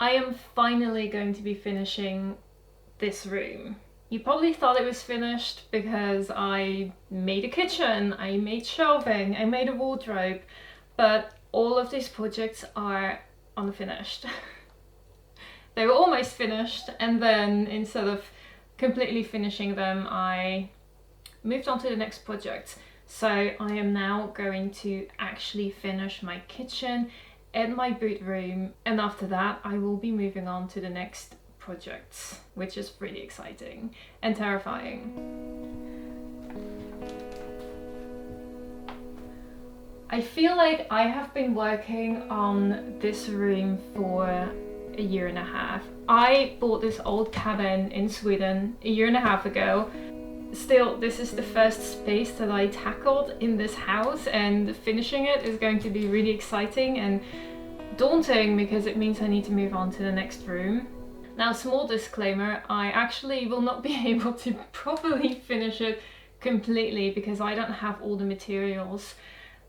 I am finally going to be finishing this room. You probably thought it was finished because I made a kitchen, I made shelving, I made a wardrobe, but all of these projects are unfinished. They were almost finished, and then instead of completely finishing them, I moved on to the next project. So I am now going to actually finish my kitchen and my boot room, and after that I will be moving on to the next project, which is really exciting and terrifying. I feel like I have been working on this room for a year and a half. I bought this old cabin in Sweden a year and a half ago. Still, this is the first space that I tackled in this house, and finishing it is going to be really exciting and daunting because it means I need to move on to the next room. Now, small disclaimer, I actually will not be able to properly finish it completely because I don't have all the materials.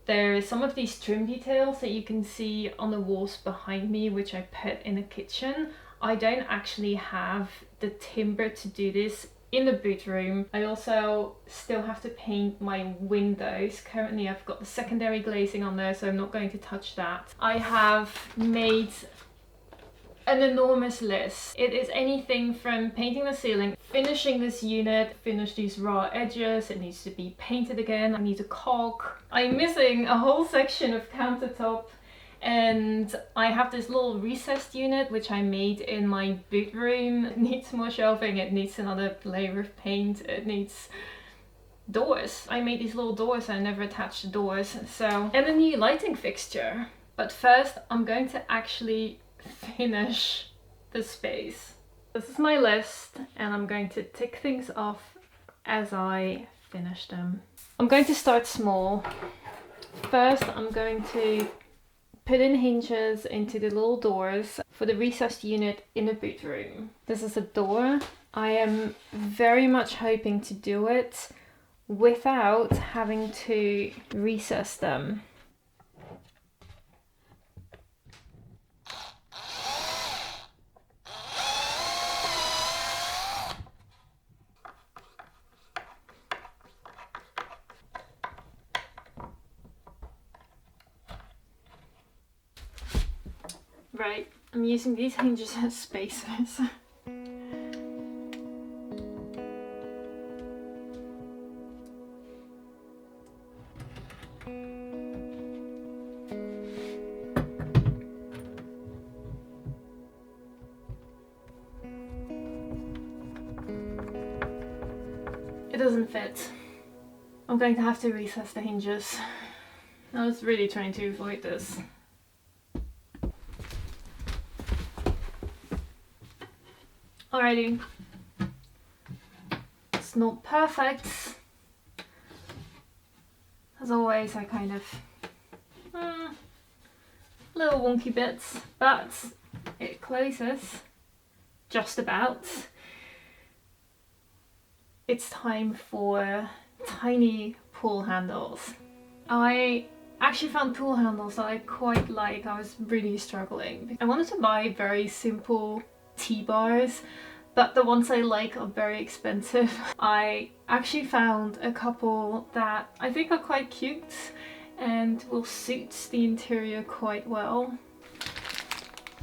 There are some of these trim details that you can see on the walls behind me, which I put in the kitchen. I don't actually have the timber to do this in the boot room. I also still have to paint my windows. Currently I've got the secondary glazing on there, so I'm not going to touch that. I have made an enormous list. It is anything from painting the ceiling, finishing this unit, finish these raw edges, it needs to be painted again, I need to caulk. I'm missing a whole section of countertop, and I have this little recessed unit which I made in my boot room. It needs more shelving, it needs another layer of paint, it needs doors. I made these little doors, I never attached the doors, so... and a new lighting fixture. But first I'm going to actually finish the space. This is my list, and I'm going to tick things off as I finish them. I'm going to start small. First I'm going to put in hinges into the little doors for the recessed unit in the boot room. This is a door. I am very much hoping to do it without having to recess them. Right, I'm using these hinges as spacers. It doesn't fit. I'm going to have to recess the hinges. I was really trying to avoid this. Alrighty, it's not perfect. As always, I kind of little wonky bits, but it closes just about. It's time for tiny pull handles. I actually found pull handles that I quite like. I was really struggling. I wanted to buy very simple T-bars, but the ones I like are very expensive. I actually found a couple that I think are quite cute and will suit the interior quite well.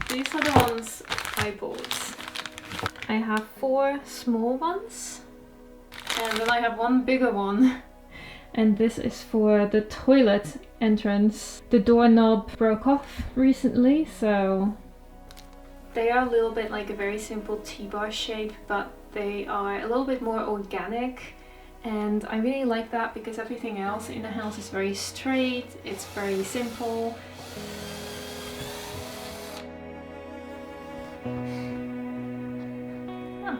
These are the ones I bought. I have 4 small ones, and then I have one bigger one, and this is for the toilet entrance. The doorknob broke off recently, so they are a little bit like a very simple T-bar shape, but they are a little bit more organic, and I really like that because everything else in the house is very straight, it's very simple. Huh.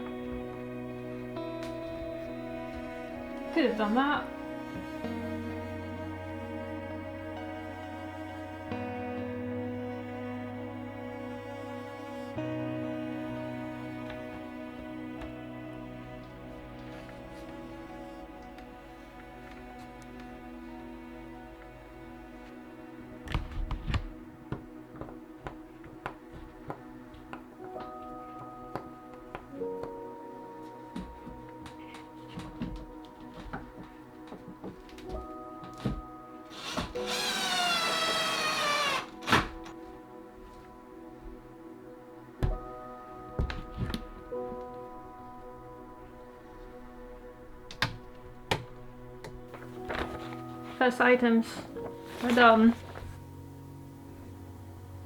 Could have done that. first items are done.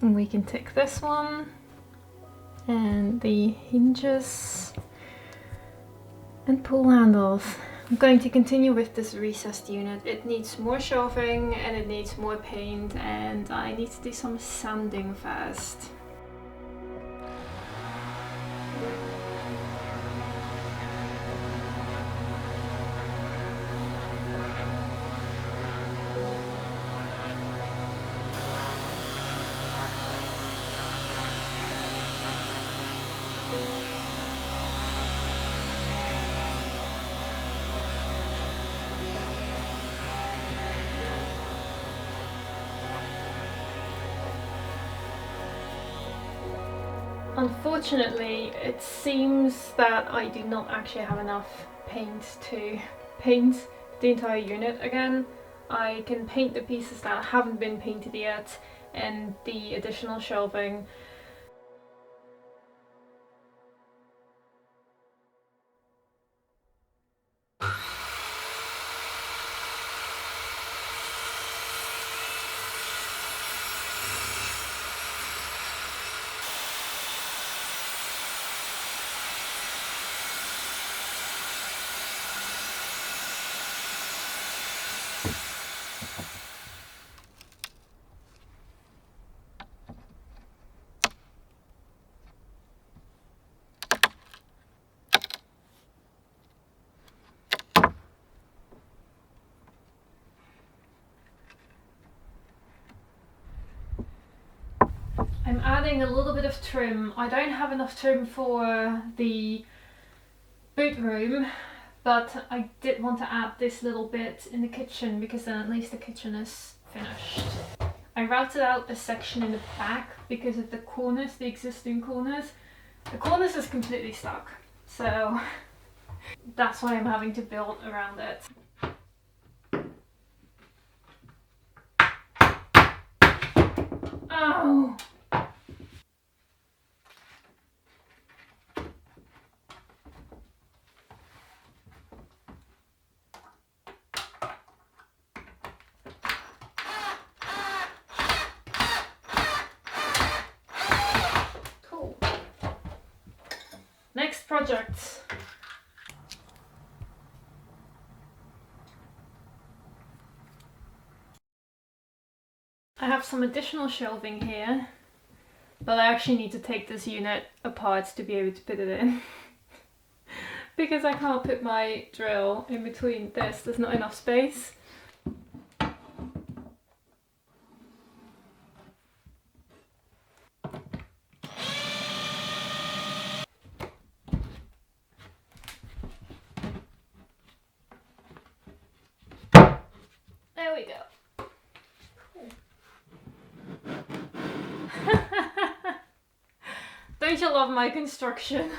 And we can tick this one and the hinges and pull handles. I'm going to continue with this recessed unit. It needs more shelving and it needs more paint, and I need to do some sanding first. Unfortunately, it seems that I do not actually have enough paint to paint the entire unit again. I can paint the pieces that haven't been painted yet and the additional shelving. I'm adding a little bit of trim. I don't have enough trim for the boot room, but I did want to add this little bit in the kitchen because then at least the kitchen is finished. I routed out a section in the back because of the corners, the existing corners. The corners is completely stuck, so that's why I'm having to build around it. Oh! Cool. Next project. I have some additional shelving here, but I actually need to take this unit apart to be able to put it in. Because I can't put my drill in between this, there's not enough space. There we go. Cool. Don't you love my construction?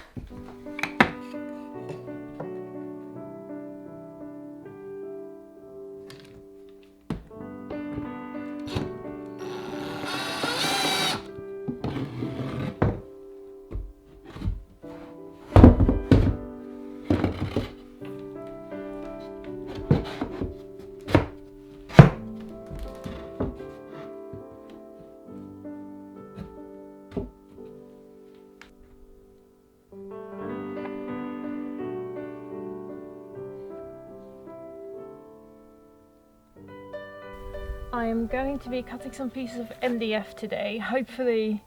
I'm going to be cutting some pieces of MDF today. Hopefully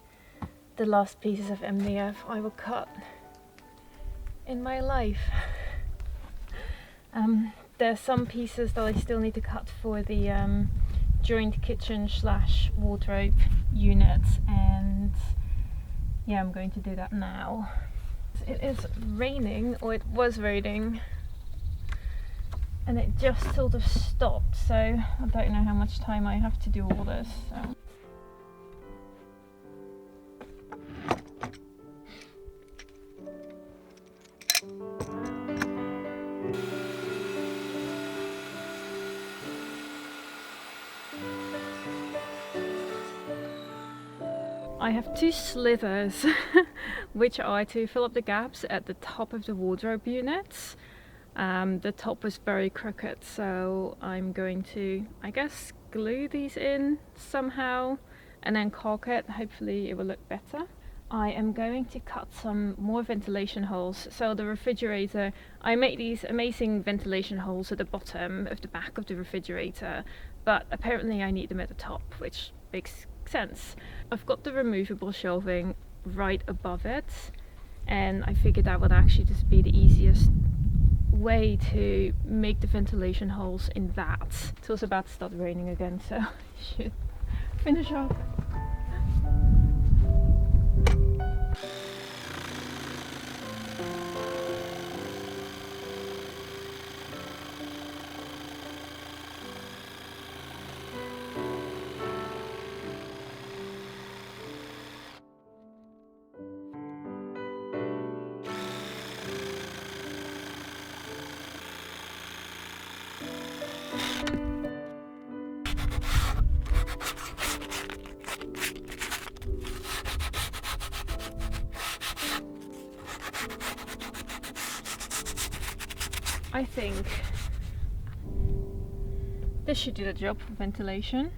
the last pieces of MDF I will cut in my life. There's some pieces that I still need to cut for the joint kitchen / wardrobe unit, and yeah, I'm going to do that now. It is raining, or it was raining, and it just sort of stopped, so I don't know how much time I have to do all this. So. I have two slivers which are to fill up the gaps at the top of the wardrobe units. The top was very crooked, so I'm going to, I guess, glue these in somehow and then caulk it. Hopefully it will look better. I am going to cut some more ventilation holes. So the refrigerator, I make these amazing ventilation holes at the bottom of the back of the refrigerator, but apparently I need them at the top, which makes sense. I've got the removable shelving right above it, and I figured that would actually just be the easiest way to make the ventilation holes in that. It's also about to start raining again, so I should finish off. I think this should do the job for ventilation.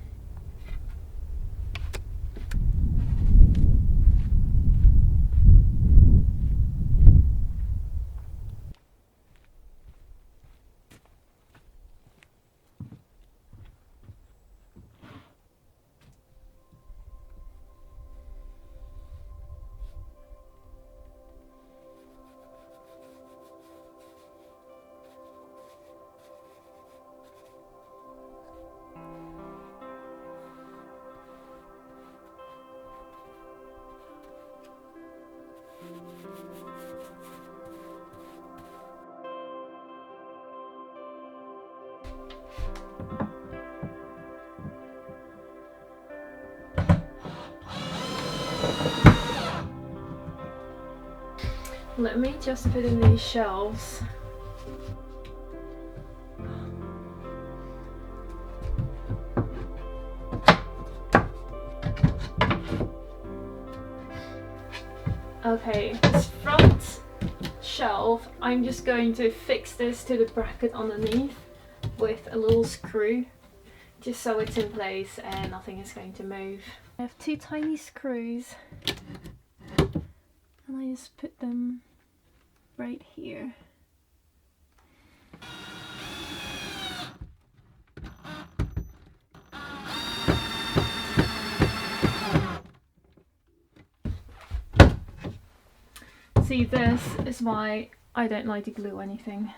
Let me just put in these shelves. Okay, this front shelf, I'm just going to fix this to the bracket underneath with a little screw, just so it's in place and nothing is going to move. I have two tiny screws and I just put them right here. See, this is why I don't like to glue anything,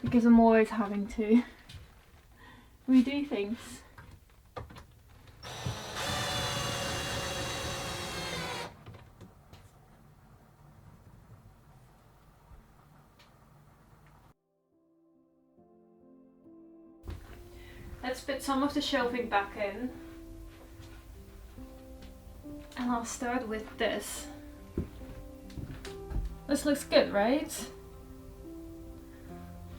because I'm always having to redo things. Let's put some of the shelving back in, and I'll start with this. This looks good, right?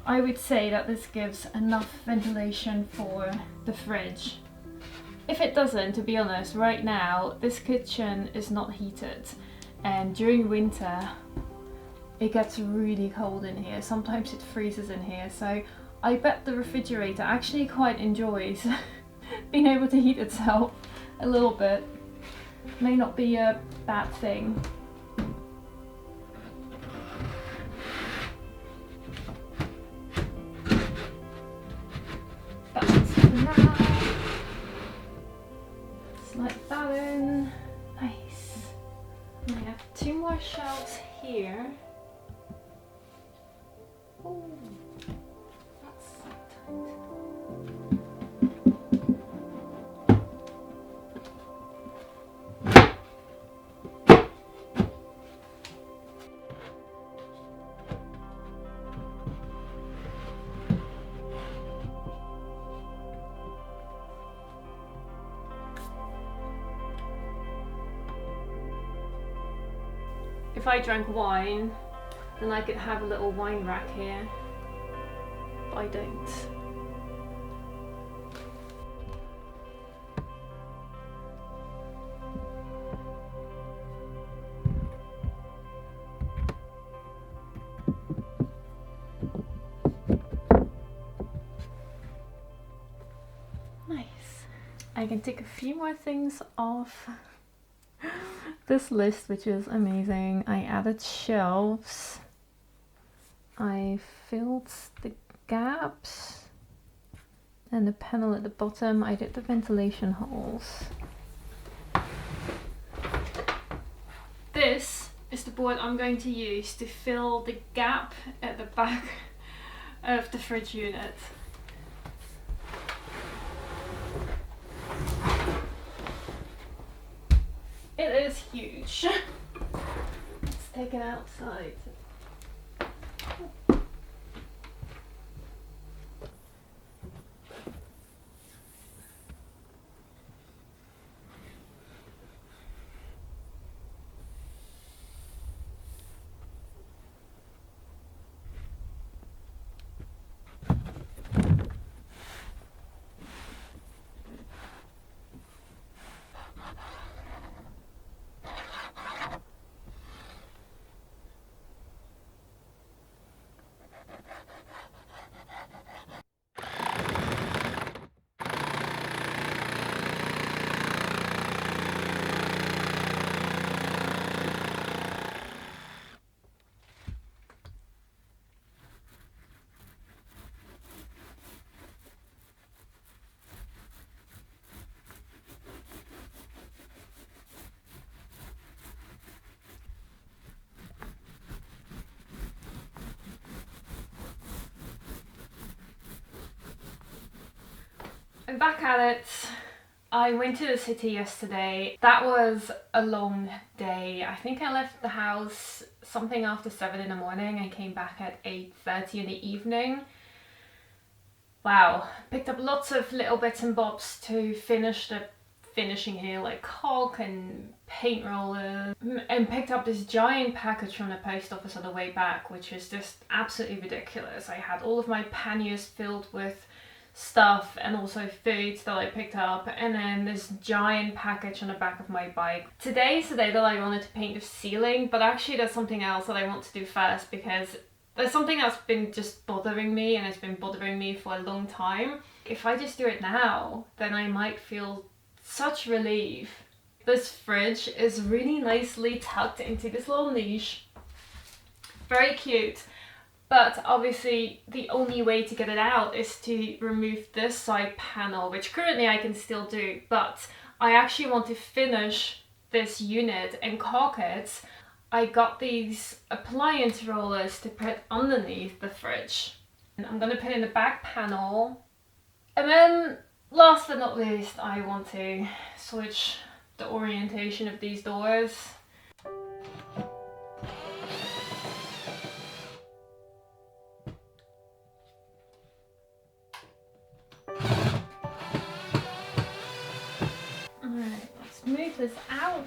I would say that this gives enough ventilation for the fridge. If it doesn't, to be honest, right now this kitchen is not heated, and during winter it gets really cold in here. Sometimes it freezes in here, so I bet the refrigerator actually quite enjoys being able to heat itself a little bit. May not be a bad thing. But for now, slide that in. Nice. And I have two more shelves here. Ooh. If I drank wine, then I could have a little wine rack here, but I don't. I can take a few more things off this list, which is amazing. I added shelves. I filled the gaps and the panel at the bottom. I did the ventilation holes. This is the board I'm going to use to fill the gap at the back of the fridge unit. It is huge. Let's take it outside. I'm back at it. I went to the city yesterday. That was a long day. I think I left the house something after 7 in the morning and came back at 8:30 in the evening. Wow, picked up lots of little bits and bobs to finish the finishing here, like caulk and paint rollers, and picked up this giant package from the post office on the way back, which is just absolutely ridiculous. I had all of my panniers filled with stuff and also foods that I picked up, and then this giant package on the back of my bike. Today's the day that I wanted to paint the ceiling, but actually there's something else that I want to do first, because there's something that's been just bothering me, and it's been bothering me for a long time. If I just do it now, then I might feel such relief. This fridge is really nicely tucked into this little niche. Very cute. But obviously the only way to get it out is to remove this side panel, which currently I can still do, but I actually want to finish this unit and caulk it. I got these appliance rollers to put underneath the fridge. And I'm gonna put in the back panel. And then last but not least, I want to switch the orientation of these doors. Move this out.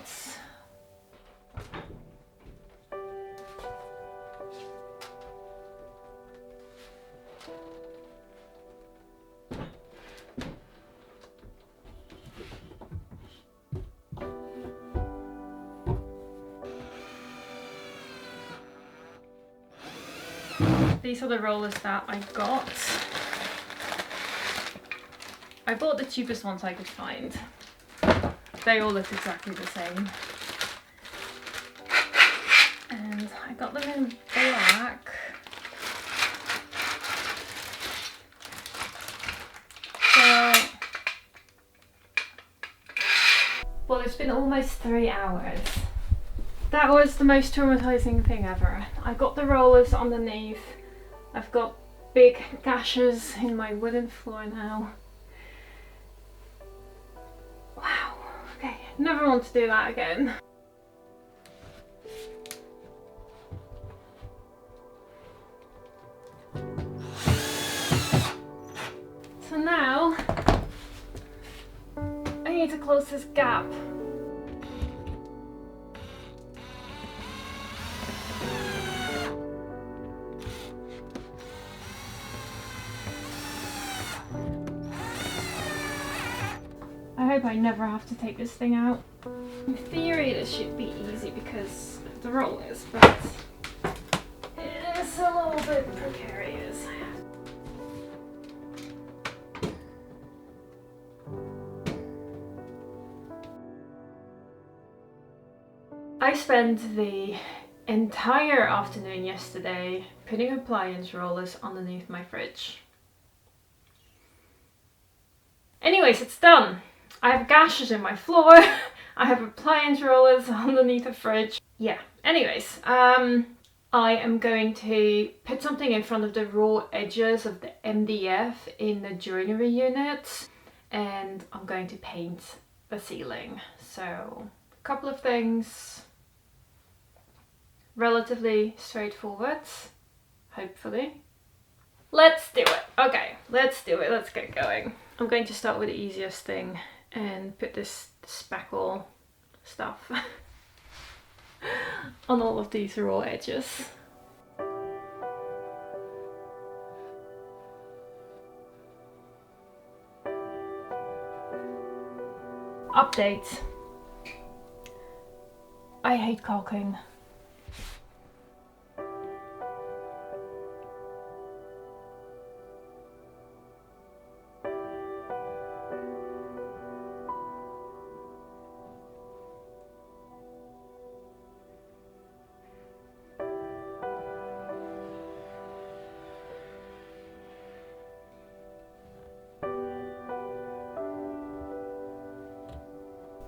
These are the rollers that I got. I bought the cheapest ones I could find. They all look exactly the same. And I got them in black. So, well, it's been almost 3 hours. That was the most traumatizing thing ever. I got the rollers underneath. I've got big gashes in my wooden floor now. Wow. Okay, never want to do that again. So now, I need to close this gap. I hope I never have to take this thing out. In theory this should be easy because of the rollers, but it's a little bit precarious. I spent the entire afternoon yesterday putting appliance rollers underneath my fridge. Anyways, it's done. I have gashes in my floor. I have appliance rollers underneath the fridge. Yeah, anyways, I am going to put something in front of the raw edges of the MDF in the joinery unit, and I'm going to paint the ceiling. So, a couple of things, relatively straightforward, hopefully. Let's do it. Okay, let's do it. Let's get going. I'm going to start with the easiest thing and put this spackle stuff on all of these raw edges. Update. I hate caulking.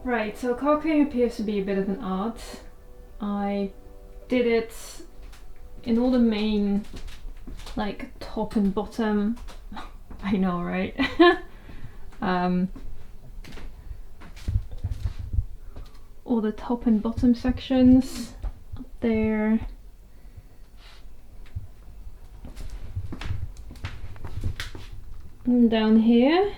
Right, so caulking appears to be a bit of an art. I did it in all the main, like, top and bottom. I know, right? All the top and bottom sections up there. And down here.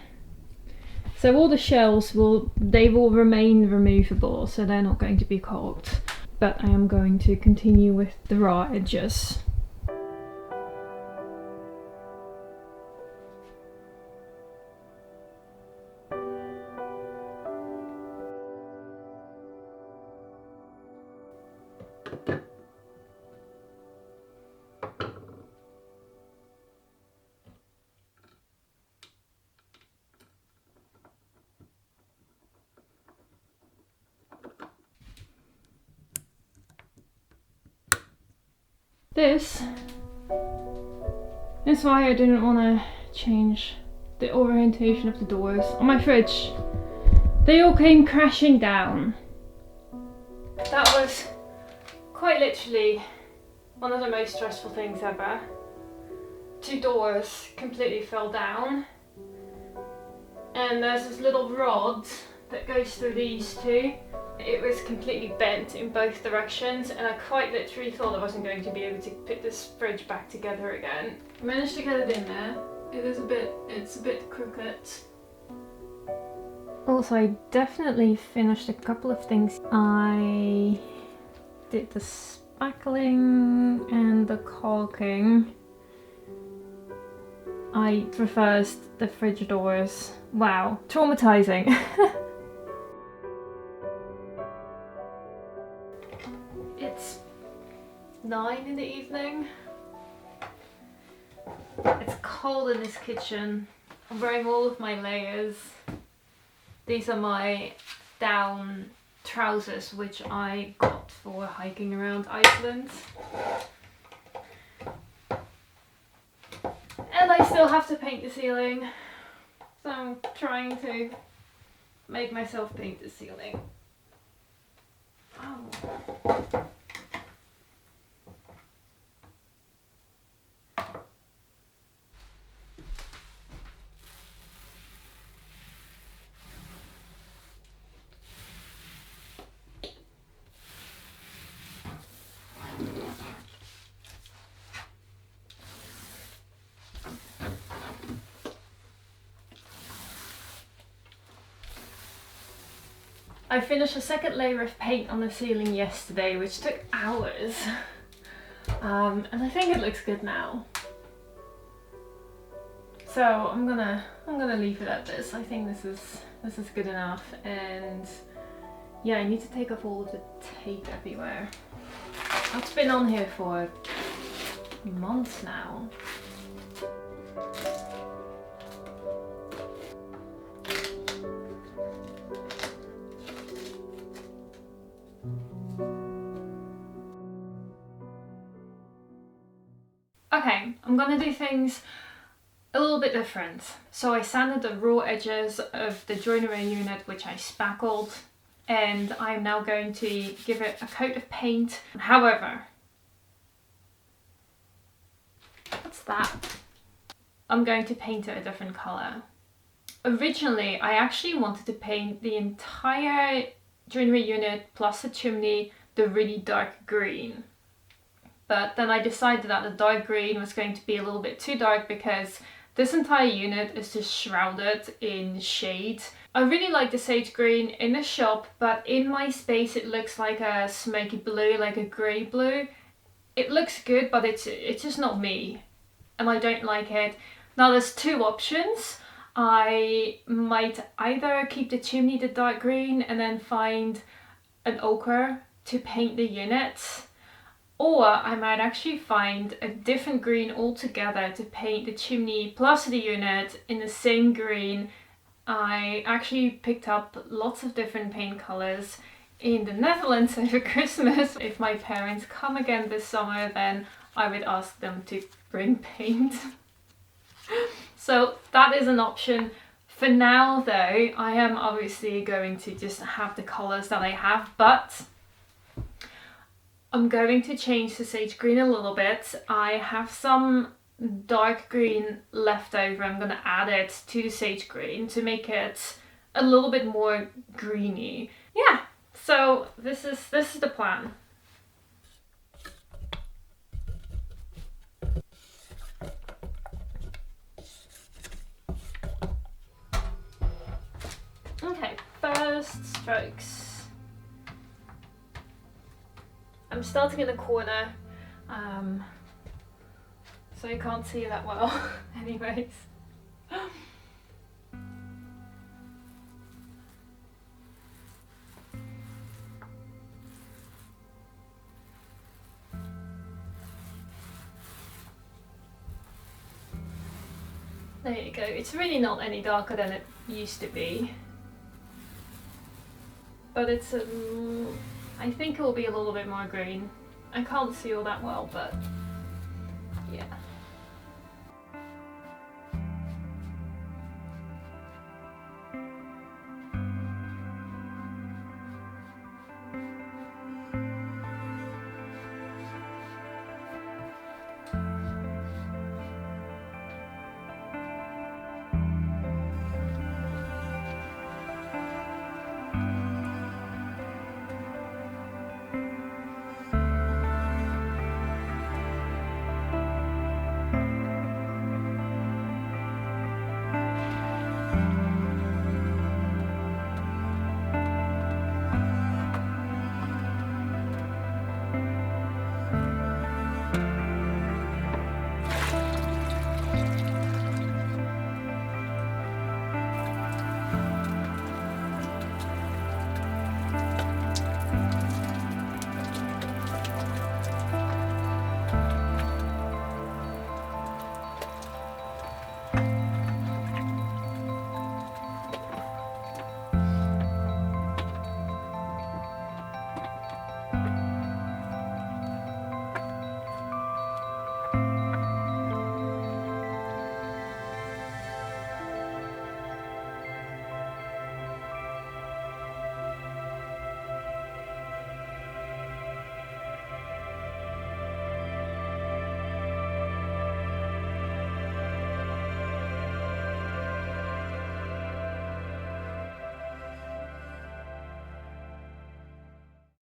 So all the shelves will remain removable, so they're not going to be caulked. But I am going to continue with the raw edges. This is why I didn't want to change the orientation of the doors on my fridge. They all came crashing down. That was quite literally one of the most stressful things ever. 2 doors completely fell down, and there's this little rod that goes through these two. It was completely bent in both directions, and I quite literally thought I wasn't going to be able to put this fridge back together again. I managed to get it in there. It's a bit crooked. Also, I definitely finished a couple of things. I did the spackling and the caulking. I reversed the fridge doors. Wow, traumatizing. It's 9 in the evening. It's cold in this kitchen. I'm wearing all of my layers. These are my down trousers, which I got for hiking around Iceland. And I still have to paint the ceiling. So I'm trying to make myself paint the ceiling. Oh. I finished a second layer of paint on the ceiling yesterday, which took hours. And I think it looks good now. So I'm gonna leave it at this. I think this is good enough. And yeah, I need to take off all of the tape everywhere. It's been on here for months now. Okay, I'm gonna do things a little bit different. So I sanded the raw edges of the joinery unit, which I spackled, and I'm now going to give it a coat of paint. However, what's that? I'm going to paint it a different colour. Originally, I actually wanted to paint the entire joinery unit plus the chimney the really dark green. But then I decided that the dark green was going to be a little bit too dark because this entire unit is just shrouded in shade. I really like the sage green in the shop, but in my space it looks like a smoky blue, like a grey blue. It looks good, but it's just not me, and I don't like it. Now there's two options. I might either keep the chimney the dark green and then find an ochre to paint the unit, or I might actually find a different green altogether to paint the chimney plus the unit in the same green. I actually picked up lots of different paint colours in the Netherlands over Christmas. If my parents come again this summer, then I would ask them to bring paint. So that is an option. For now though, I am obviously going to just have the colours that I have, but I'm going to change the sage green a little bit. I have some dark green left over. I'm going to add it to the sage green to make it a little bit more greeny. Yeah, so this is the plan. Okay, first strokes. I'm starting in the corner, so you can't see that well. Anyways. There you go. It's really not any darker than it used to be, but it's I think it will be a little bit more green. I can't see all that well, but yeah.